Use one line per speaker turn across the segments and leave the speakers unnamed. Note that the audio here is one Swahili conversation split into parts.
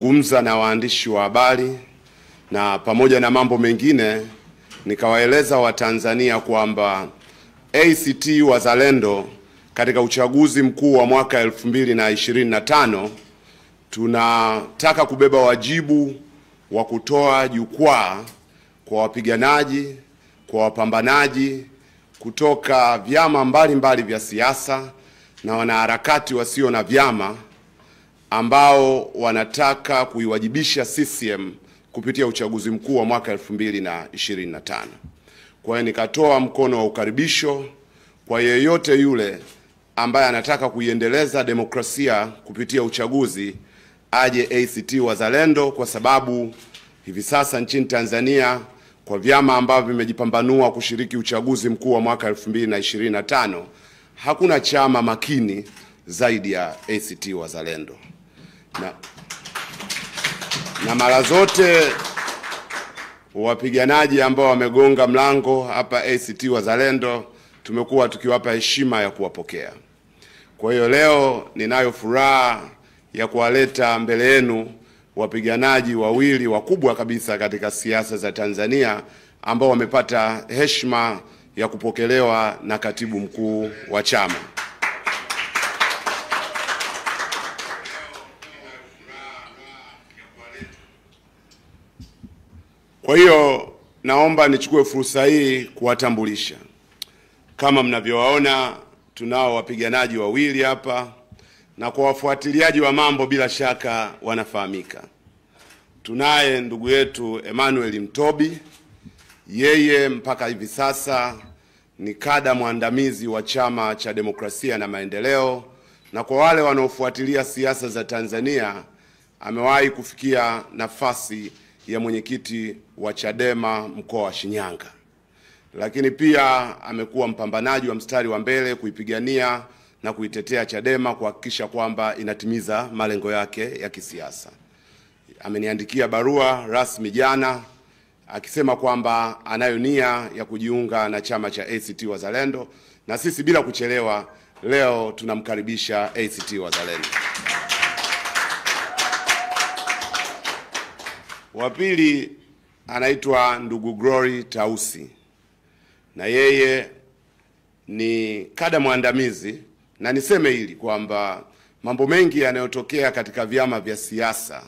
Gumza na waandishi wa habari na pamoja na mambo mengine nikawaeleza Watanzania kwamba ACT Wazalendo katika uchaguzi mkuu wa mwaka 2025 tunataka kubeba wajibu wa kutoa jukwaa kwa wapiganaji, kwa wapambanaji kutoka vyama mbalimbali vya siasa na wanaharakati wasio na vyama ambao wanataka kuiwajibisha CCM kupitia uchaguzi mkuu wa mwaka 2025. Kwa hiyo nikatoa mkono wa ukaribisho kwa yeyote yule ambaye anataka kuiendeleza demokrasia kupitia uchaguzi aje ACT Wazalendo, kwa sababu hivi sasa nchini Tanzania kwa vyama ambavyo vimejipambanua kushiriki uchaguzi mkuu wa mwaka 2025 hakuna chama makini zaidi ya ACT Wazalendo. Na mara zote wapiganaji ambao wamegonga mlango hapa ACT Wazalendo tumekuwa tukiwapa heshima ya kuwapokea. Kwa hiyo leo ninayo furaha ya kuwaleta mbele yenu wapiganaji wawili wakubwa kabisa katika siasa za Tanzania ambao wamepata heshima ya kupokelewa na katibu mkuu wa chama. Kwa hiyo naomba nichukue fursa hii kuwatambulisha. Kama mnavyowaona tunao wapiganaji wawili hapa, na kwa wafuatiliaji wa mambo bila shaka wanafahamika. Tunaye ndugu yetu Emmanuel Mtobi, yeye mpaka hivi sasa ni kada mwandamizi wa Chama cha Demokrasia na Maendeleo, na kwa wale wanaofuatilia siasa za Tanzania amewahi kufikia nafasi ya mwenyekiti wa Chadema mkoa wa Shinyanga. Lakini pia amekuwa mpambanaji wa mstari wa mbele kuipigania na kuitetea Chadema kuhakikisha kwamba inatimiza malengo yake ya kisiasa. Ameniandikia barua rasmi jana akisema kwamba anayo nia ya kujiunga na chama cha ACT Wazalendo, na sisi bila kuchelewa leo tunamkaribisha ACT Wazalendo. Wa pili anaitwa ndugu Glory Tausi, na yeye ni kada mwandamizi, na niseme hili kwamba mambo mengi yanayotokea katika vyama vya siasa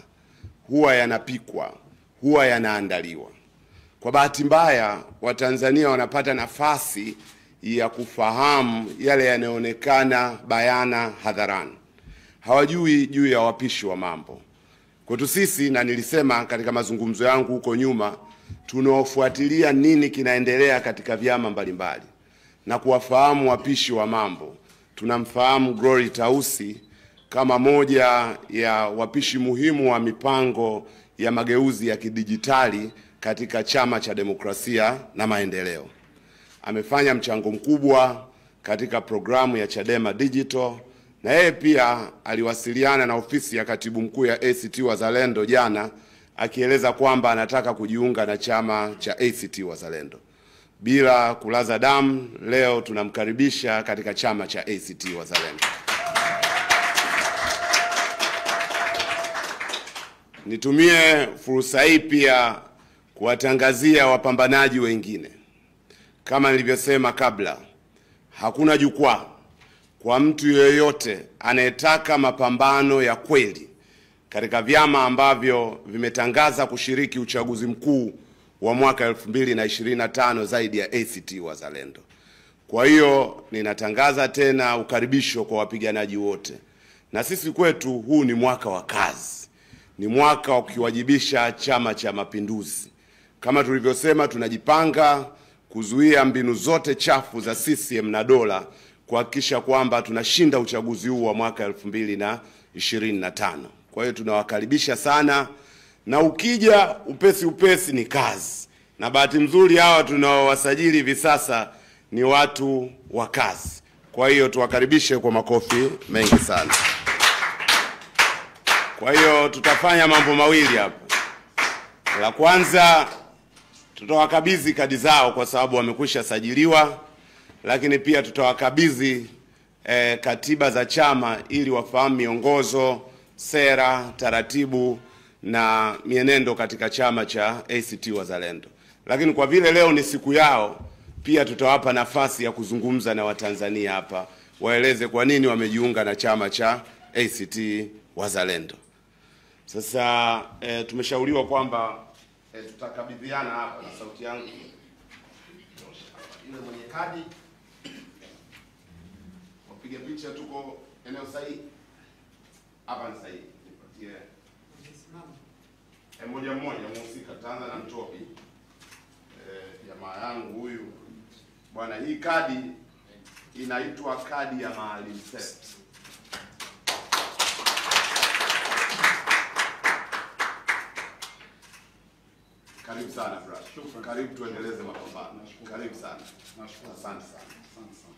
huwa yanapikwa, huwa yanaandaliwa. Kwa bahati mbaya Watanzania wanapata nafasi ya kufahamu yale yanayoonekana bayana hadharani, hawajui juu ya wapishi wa mambo. Kwetu sisi, na nilisema katika mazungumzo yangu huko nyuma, tunaofuatilia nini kinaendelea katika vyama mbalimbali na kuwafahamu wapishi wa mambo. Tunamfahamu Glory Tausi kama moja ya wapishi muhimu wa mipango ya mageuzi ya kidijitali katika Chama cha Demokrasia na Maendeleo. Amefanya mchango mkubwa katika programu ya Chadema Digital, na yeye pia aliwasiliana na ofisi ya katibu mkuu ya ACT Wazalendo jana akieleza kwamba anataka kujiunga na chama cha ACT Wazalendo. Bila kulaza damu, leo tunamkaribisha katika chama cha ACT Wazalendo. Nitumie fursa hii pia kuwatangazia wapambanaji wengine. Kama nilivyosema kabla, hakuna jukwaa kwa mtu yeyote anayetaka mapambano ya kweli katika vyama ambavyo vimetangaza kushiriki uchaguzi mkuu wa mwaka 2025 zaidi ya ACT Wazalendo. Kwa hiyo ninatangaza tena ukaribisho kwa wapiganaji wote. Na sisi kwetu huu ni mwaka wa kazi. Ni mwaka wa kukiwajibisha Chama cha Mapinduzi. Kama tulivyosema, tunajipanga kuzuia mbinu zote chafu za CCM na dola kuhakikisha kwamba tunashinda uchaguzi huu wa mwaka 2025. Kwa hiyo tunawakaribisha sana, na ukija upesi ni kazi. Na bahati nzuri hawa tunaowasajili hivi sasa ni watu wa kazi. Kwa hiyo tuwakaribishe kwa makofi mengi sana. Kwa hiyo tutafanya mambo mawili hapa. La kwanza, tutawakabidhi kadi zao kwa sababu wamekwisha sajiliwa, lakini pia tutawakabidhi katiba za chama ili wafahamu miongozo, sera, taratibu na mienendo katika chama cha ACT Wazalendo. Lakini kwa vile leo ni siku yao, pia tutawapa nafasi ya kuzungumza na Watanzania hapa, waeleze kwa nini wamejiunga na chama cha ACT Wazalendo. Sasa tumeshauriwa kwamba tutakabidhiana hapa, na sauti yangu yule mwenye kadi wapige picha. Tuko eneo sahihi hapa, ni sahihi. Nipatie mmoja mmoja mhusika. Taanza na Mtobi, jamaa yangu huyu bwana. Hii kadi inaitwa kadi ya Maalim Seif. Karibu sana brother. Karibu tuendeleze mapambano. Karibu sana. Nashukuru. Asante sana. Asante sana.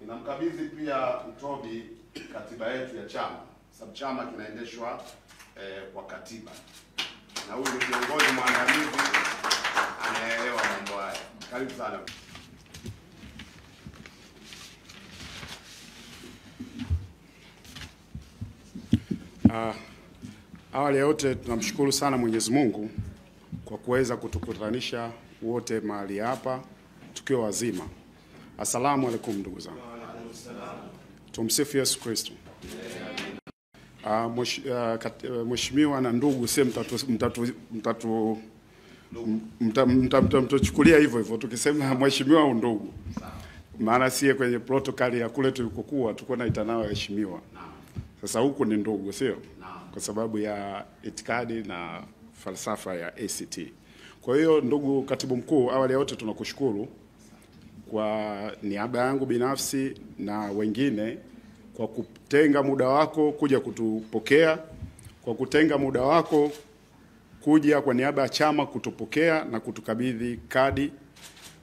Ninamkabidhi pia Mtobi katiba yetu ya chama, sababu chama kinaendeshwa kwa katiba. Na huyu ni kiongozi mwandamizi anaelewa mambo haya. Karibu sana.
Awali ya yote tunamshukuru sana Mwenyezi Mungu kwa kuweza kutukutanisha wote mahali hapa tukiwa wazima. Asalamu alaykum ndugu zangu. Tumsifu Yesu Kristo. Mheshimiwa na ndugu, si mtachukulia hivyo hivyo tukisema mheshimiwa au ndugu. Maana sie kwenye protokali ya kule tulikokuwa tulikuwa naita nao heshimiwa. Sasa huku ni ndugu, sio? Kwa sababu ya itikadi na falsafa ya ACT. Kwa hiyo ndugu katibu mkuu, awali yote tunakushukuru kwa niaba yangu binafsi na wengine kwa kutenga muda wako kuja kutupokea, kwa kutenga muda wako kuja kwa niaba ya chama kutupokea na kutukabidhi kadi.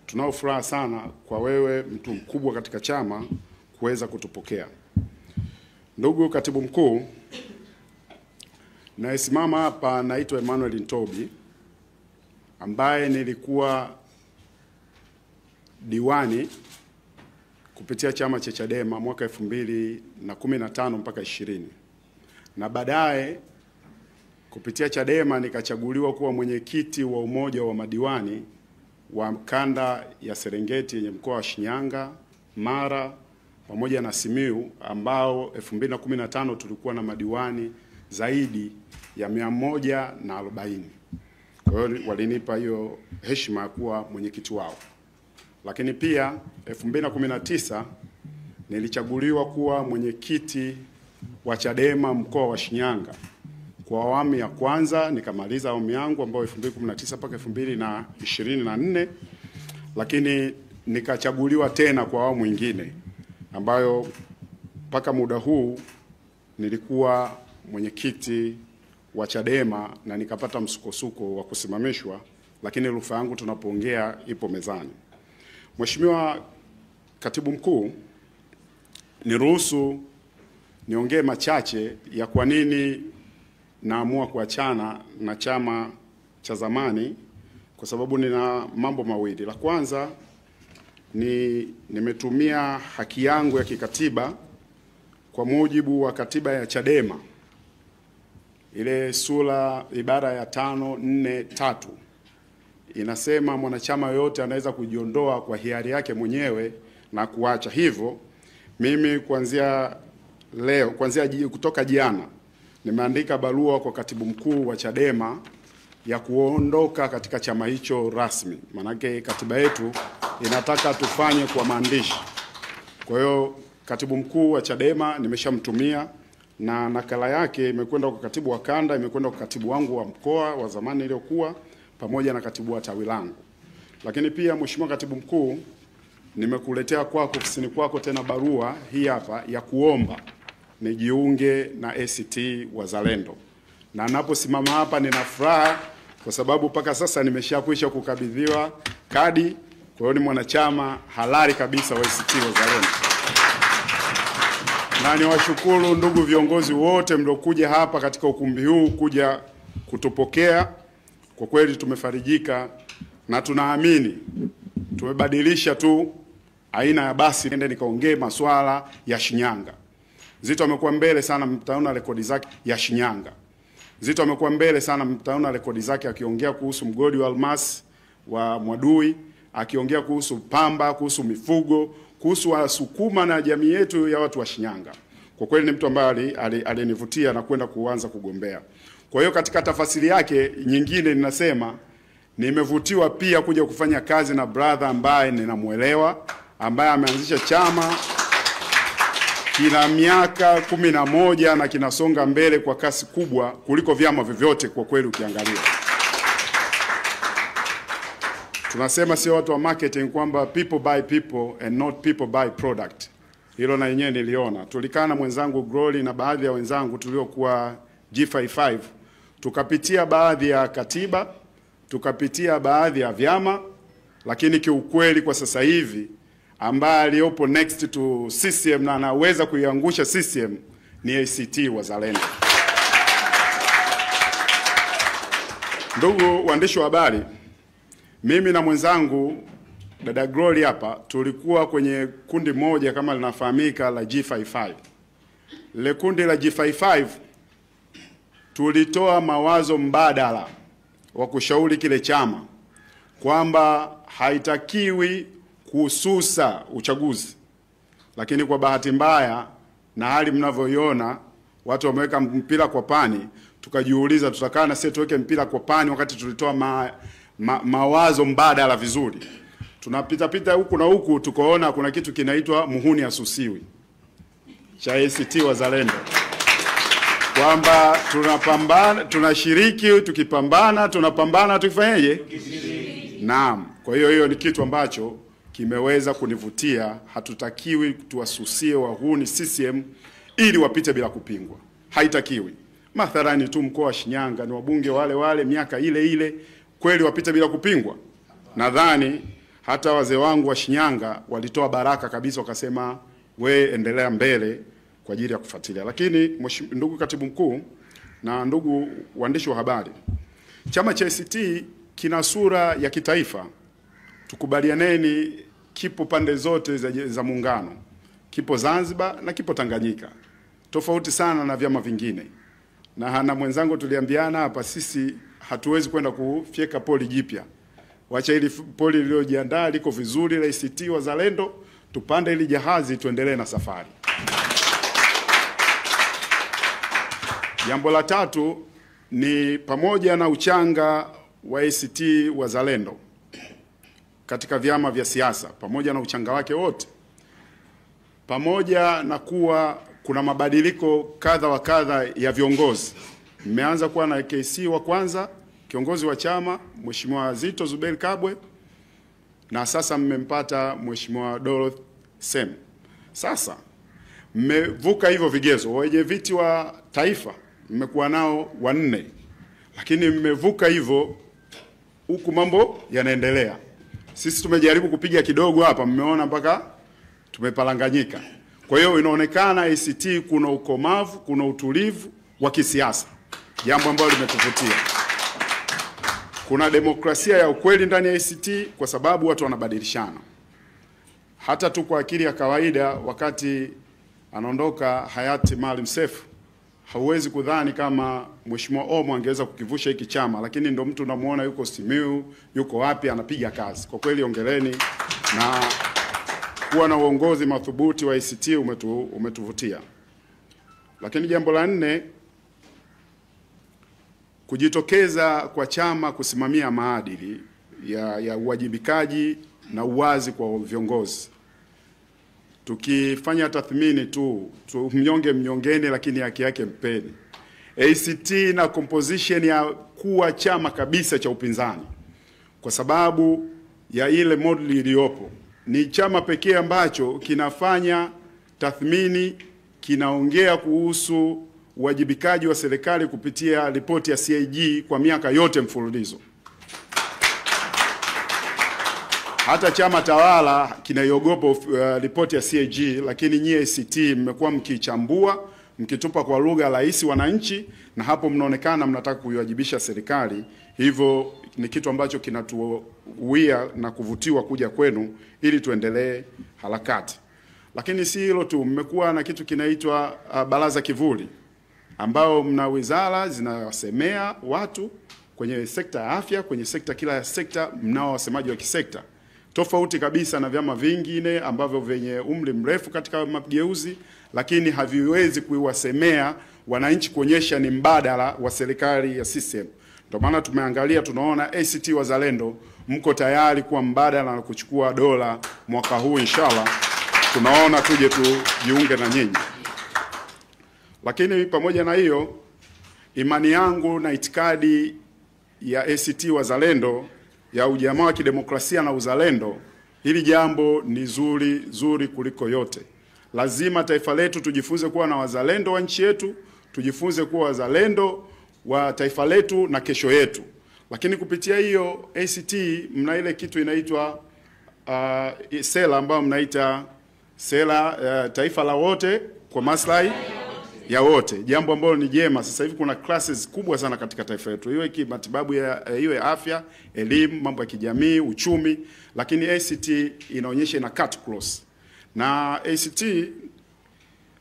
Tunao furaha sana kwa wewe, mtu mkubwa katika chama, kuweza kutupokea. Ndugu katibu mkuu, nayesimama hapa naitwa Emmanuel Ntobi, ambaye nilikuwa diwani kupitia chama cha Chadema mwaka 2015 mpaka 20. Na baadaye kupitia Chadema nikachaguliwa kuwa mwenyekiti wa umoja wa madiwani wa kanda ya Serengeti yenye mkoa wa Shinyanga, Mara pamoja na Simiyu, ambao 2015 tulikuwa na madiwani zaidi ya 140. Kwa hiyo walinipa hiyo heshima ya kuwa mwenyekiti wao. Lakini pia 2019 nilichaguliwa kuwa mwenyekiti wa Chadema mkoa wa Shinyanga kwa awamu ya kwanza, nikamaliza awamu yangu ambayo 2019 mpaka 2024, lakini nikachaguliwa tena kwa awamu nyingine ambayo mpaka muda huu nilikuwa mwenyekiti wa Chadema na nikapata msukosuko wa kusimamishwa, lakini rufaa yangu tunapoongea ipo mezani. Mheshimiwa katibu mkuu, niruhusu niongee machache ya kwa nini naamua kuachana na chama cha zamani, kwa sababu nina mambo mawili. La kwanza nimetumia haki yangu ya kikatiba kwa mujibu wa katiba ya Chadema, ile sura ibara ya 543 inasema mwanachama yote anaweza kujiondoa kwa hiari yake mwenyewe na kuacha. Hivyo mimi kuanzia kutoka jana nimeandika barua kwa katibu mkuu wa Chadema ya kuondoka katika chama hicho rasmi. Manake katiba yetu inataka tufanye kwa maandishi. Kwa hiyo katibu mkuu wa Chadema nimeshamtumia, na nakala yake imekwenda kwa katibu wa kanda, imekwenda kwa katibu wangu wa mkoa wa zamani iliyokuwa, pamoja na katibu wa tawi langu. Lakini pia Mheshimiwa katibu mkuu, nimekuletea kwako ofisini kwako tena barua hii hapa ya kuomba nijiunge na ACT Wazalendo. Na naposimama hapa nina furaha kwa sababu mpaka sasa nimeshakwisha kukabidhiwa kadi. Kwa hiyo ni mwanachama halali kabisa wa ACT Wazalendo. Na niwashukuru ndugu viongozi wote mliokuja hapa katika ukumbi huu kuja kutupokea. Kwa kweli tumefarijika na tunaamini tumebadilisha tu aina ya basi nende nikaongee masuala ya Shinyanga. Zitto amekuwa mbele sana, mtaona rekodi zake ya Shinyanga. Zitto amekuwa mbele sana, mtaona rekodi zake akiongea kuhusu mgodi wa almasi wa Mwadui, akiongea kuhusu pamba, kuhusu mifugo, kuhusu Wasukuma na jamii yetu ya watu wa Shinyanga. Kwa kweli ni mtu ambaye alinivutia na kwenda kuanza kugombea. Kwa hiyo katika tafasiri yake nyingine ninasema nimevutiwa pia kuja kufanya kazi na brother ambaye ninamuelewa, ambaye ameanzisha chama kina miaka 11 na kinasonga mbele kwa kasi kubwa kuliko vyama vyovyote kwa kweli ukiangalia. Tunasema sio watu wa marketing kwamba people buy people and not people buy product. Hilo na yenyewe niliona. Tulikana mwenzangu Glory na baadhi ya wenzangu tuliokuwa G55, tukapitia baadhi ya katiba, tukapitia baadhi ya vyama, lakini kiukweli kwa sasa hivi ambaye aliyopo next to CCM na anaweza kuiangusha CCM ni ACT Wazalendo. Ndugu waandishi wa habari, mimi na mwenzangu dada Glory hapa tulikuwa kwenye kundi moja kama linafahamika la G55. Ile kundi la G55 tulitoa mawazo mbadala wa kushauri kile chama kwamba haitakiwi kuhususa uchaguzi. Lakini kwa bahati mbaya na hali mnavyoiona watu wameweka mpira kwa pani, tukajiuliza tutakaa na sisi tuweke mpira kwa pani wakati tulitoa mawazo mbadala vizuri. Tunapita huku na huku tukaona kuna kitu kinaitwa muhuni asusiwi cha ACT Wazalendo, kwamba tunapambana, tunashiriki, tukipambana tunapambana, tukifanyaje? Naam. Kwa hiyo ni kitu ambacho kimeweza kunivutia. Hatutakiwi tuwasusie wahuni CCM ili wapite bila kupingwa, haitakiwi. Mathalani tu mkoa wa Shinyanga ni wabunge wale miaka ile kweli wapite bila kupingwa? Nadhani hata wazee wangu wa Shinyanga walitoa baraka kabisa, wakasema we endelea mbele kwa ajili ya kufuatilia. Lakini ndugu katibu mkuu na ndugu waandishi wa habari, chama cha ACT kina sura ya kitaifa. Tukubalianeni, kipo pande zote za muungano. Kipo Zanzibar na kipo Tanganyika. Tofauti sana na vyama vingine. Na mwenzangu tuliambiana hapa, sisi hatuwezi kwenda kufyeka poli jipya. Wacha ili poli lililojiandaa liko vizuri la ACT Wazalendo, tupande ili jahazi tuendelee na safari. Jambo la tatu ni pamoja na uchanga wa ACT Wazalendo katika vyama vya siasa, pamoja na uchanga wake wote, pamoja na kuwa kuna mabadiliko kadha wa kadha ya viongozi. Mmeanza kuwa na KC wa kwanza, kiongozi wa chama Mheshimiwa Zitto Zuberi Kabwe, na sasa mmempata Mheshimiwa Dorothy Sem. Sasa mmevuka hivyo vigezo. Wenye viti wa taifa mmekuwa nao 4, lakini mmevuka hivyo, huku mambo yanaendelea. Sisi tumejaribu kupiga kidogo hapa, mmeona mpaka tumepalanganyika. Kwa hiyo inaonekana ACT kuna ukomavu, kuna utulivu wa kisiasa, jambo ambalo limetuvutia. Kuna demokrasia ya ukweli ndani ya ACT kwa sababu watu wanabadilishana. Hata tu kwa akili ya kawaida, wakati anaondoka hayati Maalim Seif, hauwezi kudhani kama Mheshimiwa Omo angeweza kukivusha hiki chama, lakini ndo mtu unamuona yuko Simiyu, yuko wapi, anapiga kazi. Kwa kweli ongeleni, na kuwa na uongozi madhubuti wa ACT umetuvutia. Lakini jambo la 4, kujitokeza kwa chama kusimamia maadili ya uwajibikaji na uwazi kwa viongozi. Tukifanya tathmini tu mnyonge mnyongeni, lakini haki yake mpeni. ACT na composition ya kuwa chama kabisa cha upinzani kwa sababu ya ile model iliyopo. Ni chama pekee ambacho kinafanya tathmini, kinaongea kuhusu uwajibikaji wa serikali kupitia ripoti ya CAG kwa miaka yote mfululizo. Hata chama tawala kinaiogopa ripoti ya CAG, lakini nyie ACT mmekuwa mkichambua, mkitupa kwa lugha rahisi wananchi, na hapo mnaonekana mnataka kuiwajibisha serikali. Hivyo ni kitu ambacho kinatuwia na kuvutiwa kuja kwenu ili tuendelee harakati. Lakini si hilo tu, mmekuwa na kitu kinaitwa baraza kivuli, ambao mna wizara zinawasemea watu kwenye sekta ya afya, kwenye sekta, kila sekta mnao wasemaji wa kisekta, tofauti kabisa na vyama vingine ambavyo vyenye umri mrefu katika mageuzi, lakini haviwezi kuwasemea wananchi kuonyesha ni mbadala wa serikali ya CCM. Ndio maana tumeangalia, tunaona ACT Wazalendo mko tayari kuwa mbadala na kuchukua dola mwaka huu inshallah. Tunaona tuje tujiunge na nyinyi. Lakini pamoja na hiyo, imani yangu na itikadi ya ACT Wazalendo ya ujamaa wa kidemokrasia na uzalendo, hili jambo ni zuri kuliko yote. Lazima taifa letu tujifunze kuwa na wazalendo wa nchi yetu, tujifunze kuwa wazalendo wa taifa letu na kesho yetu. Lakini kupitia hiyo ACT mna ile kitu inaitwa sera ambayo mnaita sera taifa la wote kwa maslahi ya wote, jambo ambalo ni jema. Sasa hivi kuna classes kubwa sana katika taifa letu, iwe kimatibabu, iwe afya, elimu, mambo ya kijamii, uchumi, lakini ACT inaonyesha ina cut close. Na ACT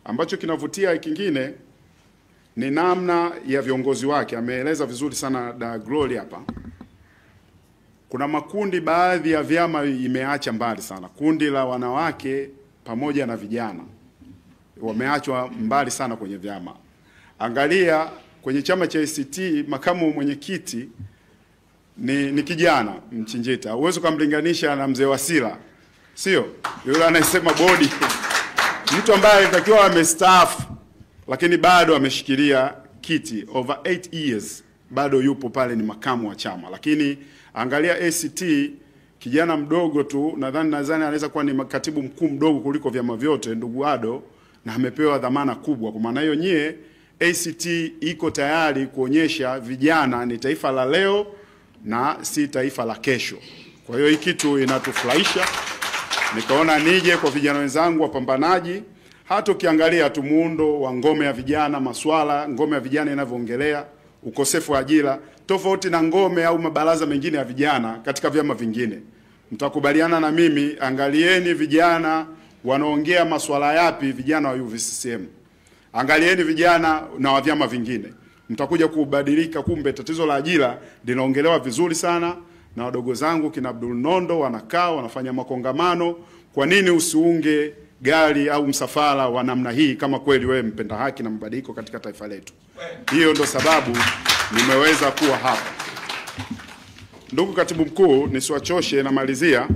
ambacho kinavutia kingine ni namna ya viongozi wake. Ameeleza vizuri sana da Glory hapa. Kuna makundi, baadhi ya vyama imeacha mbali sana. Kundi la wanawake pamoja na vijana wameachwa mbali sana kwenye vyama. Angalia kwenye chama cha ACT, makamu mwenyekiti ni kijana Mchinjita. Huwezi kumlinganisha na mzee Wasira, sio? Yule anayesema bodi, mtu ambaye alitakiwa amestaafu lakini bado ameshikilia kiti over 8 years, bado yupo pale, ni makamu wa chama. Lakini angalia ACT, kijana mdogo tu, nadhani anaweza kuwa ni katibu mkuu mdogo kuliko vyama vyote, ndugu Ado, na amepewa dhamana kubwa. Kwa maana hiyo nyie ACT iko tayari kuonyesha vijana ni taifa la leo na si taifa la kesho. Kwa hiyo hii kitu inatufurahisha. Nikaona nije kwa vijana wenzangu wapambanaji. Hata ukiangalia tu muundo wa ngome ya vijana, maswala ngome ya vijana inavyoongelea ukosefu wa ajira, tofauti na ngome au mabaraza mengine ya vijana katika vyama vingine. Mtakubaliana na mimi, angalieni vijana wanaongea maswala yapi, vijana wa UVCCM. Angalieni vijana na wa vyama vingine. Mtakuja kubadilika, kumbe tatizo la ajira linaongelewa vizuri sana na wadogo zangu kina Abdul Nondo wanakaa wanafanya makongamano. Kwa nini usiunge gari au msafara wa namna hii kama kweli wewe mpenda haki na mabadiliko katika taifa letu? Hiyo ndo sababu nimeweza kuwa hapa. Ndugu katibu mkuu, nisiwachoshe, namalizia.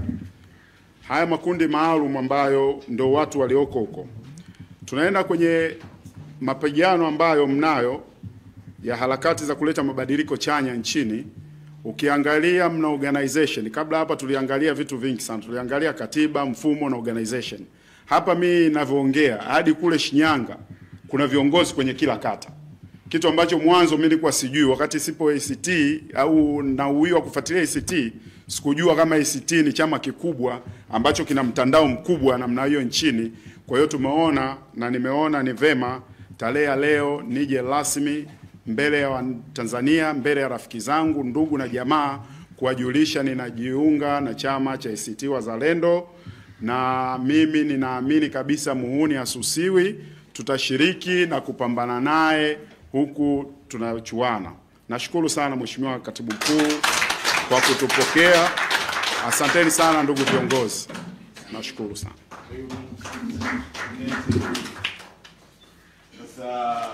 Haya makundi maalum ambayo ndo watu walioko huko, tunaenda kwenye mapigano ambayo mnayo ya harakati za kuleta mabadiliko chanya nchini. Ukiangalia mna organization. Kabla hapa tuliangalia vitu vingi sana, tuliangalia katiba, mfumo na organization. Hapa mimi ninavyoongea hadi kule Shinyanga kuna viongozi kwenye kila kata, kitu ambacho mwanzo mimi nilikuwa sijui. Wakati sipo ACT au na uwiwa wa kufuatilia ACT, sikujua kama ACT ni chama kikubwa ambacho kina mtandao mkubwa namna hiyo nchini. Kwa hiyo tumeona na nimeona ni vema tarehe ya leo nije rasmi mbele ya Tanzania, mbele ya rafiki zangu, ndugu na jamaa, kuwajulisha ninajiunga na chama cha ACT Wazalendo. Na mimi ninaamini kabisa muhuni asusiwi, tutashiriki na kupambana naye huku tunachuana. Nashukuru sana Mheshimiwa Katibu Mkuu kwa kutupokea. Asanteni sana ndugu viongozi. Nashukuru sana.
Sasa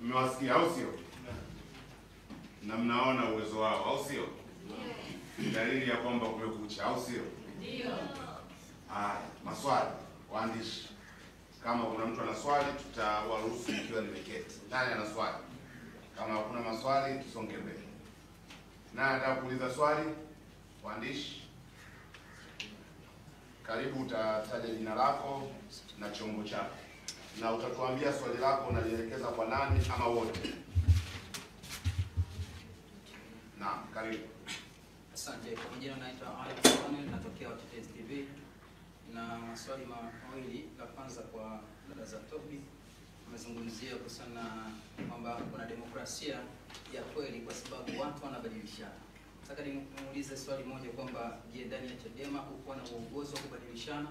mmewasikia au sio? Na mnaona uwezo wao au sio? Dalili ya kwamba kumekucha au sio? Ndio. Maswali, waandishi. Kama kuna mtu ana swali tutawaruhusu ikiwa nimeketi. Nani ana swali? Kama hakuna maswali tusonge mbele. Nani anataka kuuliza swali? Waandishi. Karibu, utataja jina lako na chombo chako. Na utatuambia swali lako unalielekeza kwa nani ama wote. Naam, karibu.
Asante. Kwa majina naitwa Alex Panel, natokea Watetezi TV. Na maswali mawili. La kwanza kwa dada za Tobi, amezungumzia kuhusiana kwamba kuna demokrasia ya kweli kwa sababu watu wanabadilishana. Nataka nimuulize swali moja kwamba je, ndani ya Chadema uko na uongozi wa kubadilishana?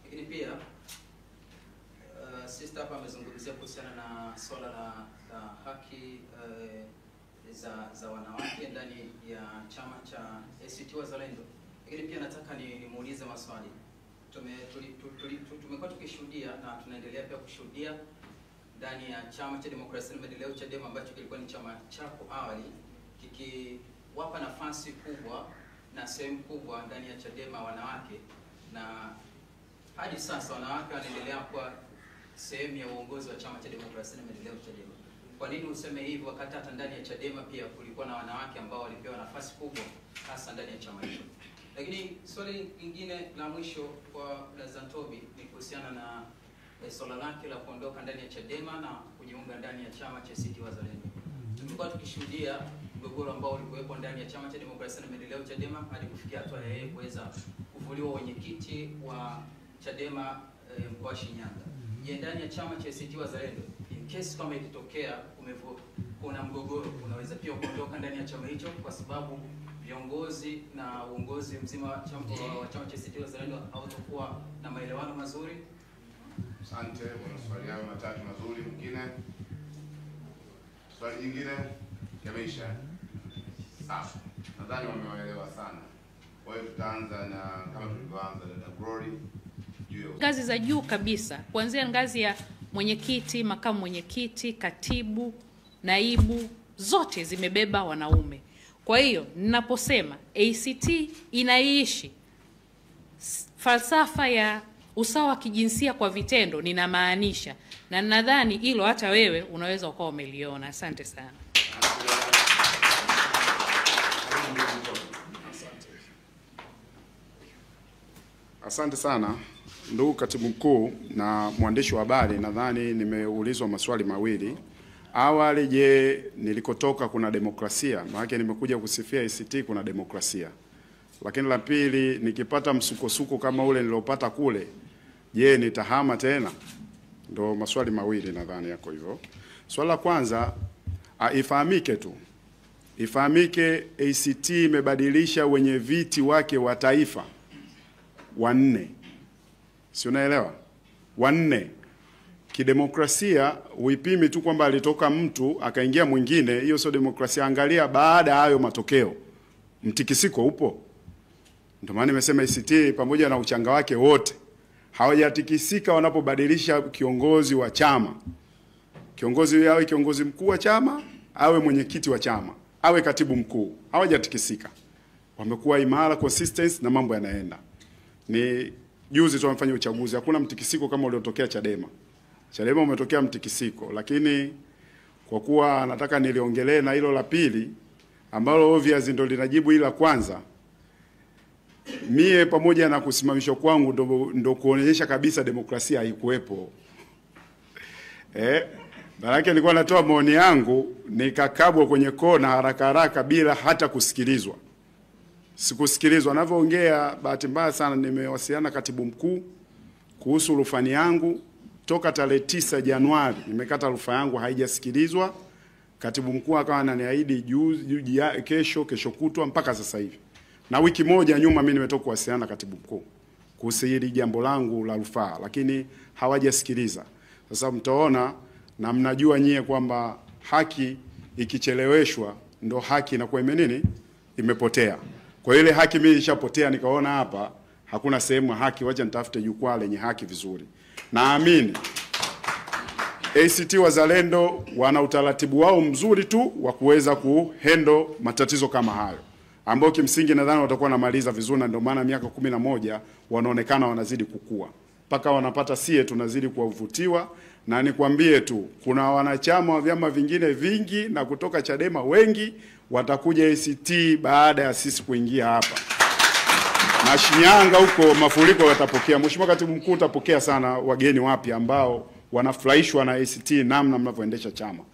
Lakini pia sister hapa amezungumzia kuhusiana na swala la haki za wanawake ndani ya chama cha ACT Wazalendo. Lakini pia nataka nimuulize maswali. Tumekuwa tukishuhudia na tunaendelea pia kushuhudia ndani ya chama cha demokrasia na maendeleo Chadema, ambacho kilikuwa ni chama chako awali, kikiwapa nafasi kubwa na sehemu kubwa ndani ya Chadema wanawake, na hadi sasa wanawake wanaendelea kuwa sehemu ya uongozi wa chama cha demokrasia na maendeleo Chadema. Kwa nini useme hivyo wakati hata ndani ya Chadema pia kulikuwa na wanawake ambao walipewa nafasi kubwa hasa ndani ya chama hicho? Lakini swali lingine la mwisho kwa Dazantobi ni kuhusiana na swala lake la kuondoka ndani ya Chadema na kujiunga ndani ya chama cha ACT Wazalendo. Tumekuwa tukishuhudia mgogoro ambao ulikuwepo ndani ya chama cha demokrasia na maendeleo Chadema hadi kufikia hatua ya yeye kuweza kuvuliwa wenyekiti wa Chadema mkoa wa Shinyanga. Je, ndani ya chama cha ACT Wazalendo, in case kama ikitokea kuna mgogoro, unaweza pia kuondoka ndani ya chama hicho kwa sababu viongozi na uongozi mzima wa chama cha ACT Wazalendo hawatakuwa na maelewano mazuri?
Asante kwa maswali yao matatu mazuri. Mwingine? Swali jingine? Yameisha? Sawa. Nadhani wameelewa sana. Kwa hiyo tutaanza na kama tulivyoanza na Glory.
Ngazi za juu kabisa, kuanzia ngazi ya mwenyekiti, makamu mwenyekiti, katibu, naibu, zote zimebeba wanaume. Kwa hiyo ninaposema ACT inaishi falsafa ya usawa wa kijinsia kwa vitendo, ninamaanisha, na nadhani hilo hata wewe unaweza ukawa umeliona. Asante sana.
Asante sana ndugu katibu mkuu na mwandishi wa habari. Nadhani nimeulizwa maswali mawili. Awali, je, nilikotoka kuna demokrasia? Maana nimekuja kusifia ACT kuna demokrasia. Lakini la pili, nikipata msukosuko kama ule nilopata kule, je, nitahama tena? Ndio maswali mawili nadhani yako hivyo. Swali la kwanza, ifahamike tu. Ifahamike ACT imebadilisha wenye viti wake wa taifa 4. Si unaelewa? 4. Kidemokrasia uipimi tu kwamba alitoka mtu akaingia mwingine, hiyo sio demokrasia. Angalia baada ya hayo matokeo, mtikisiko upo. Ndio maana nimesema ACT pamoja na uchanga wake wote hawajatikisika wanapobadilisha kiongozi wa chama. Kiongozi awe kiongozi mkuu wa chama, awe mwenyekiti wa chama, awe katibu mkuu, hawajatikisika. Wamekuwa imara, consistency, na mambo yanaenda. Ni juzi tu wamefanya uchaguzi, hakuna mtikisiko kama uliotokea Chadema. Chadema umetokea mtikisiko, lakini kwa kuwa nataka niliongelee na hilo la pili ambalo obvious ndio linajibu ila kwanza, mie pamoja na kusimamishwa kwangu ndo kuonyesha kabisa demokrasia haikuwepo. Maana nilikuwa natoa maoni yangu nikakabwa kwenye kona haraka bila hata kusikilizwa. Sikusikilizwa ninavyoongea. Bahati mbaya sana nimewasiliana katibu mkuu kuhusu rufani yangu toka tarehe 9 Januari. Nimekata rufaa yangu, haijasikilizwa. Katibu mkuu akawa ananiahidi kesho kutwa mpaka sasa hivi. Na wiki moja nyuma mimi nimetoka kuwasiliana katibu mkuu kuhusu hili jambo langu la rufaa, lakini hawajasikiliza. Sasa mtaona na mnajua nyie kwamba haki ikicheleweshwa ndo haki inakuwa imepotea. Kwa ile haki mimi ilishapotea, nikaona hapa hakuna sehemu ya haki, wacha nitafute jukwaa lenye haki vizuri. Naamini ACT Wazalendo wana utaratibu wao mzuri tu wa kuweza kuhandle matatizo kama hayo, ambao kimsingi nadhani watakuwa namaliza vizuri, na ndio maana miaka 11 wanaonekana wanazidi kukua. Paka wanapata sie tunazidi kuwavutiwa. Na nikwambie tu, kuna wanachama wa vyama vingine vingi na kutoka Chadema wengi watakuja ACT baada ya sisi kuingia hapa. Na Shinyanga huko mafuriko watapokea. Mheshimiwa Katibu Mkuu, utapokea sana wageni wapya ambao wanafurahishwa na ACT namna mnavyoendesha chama.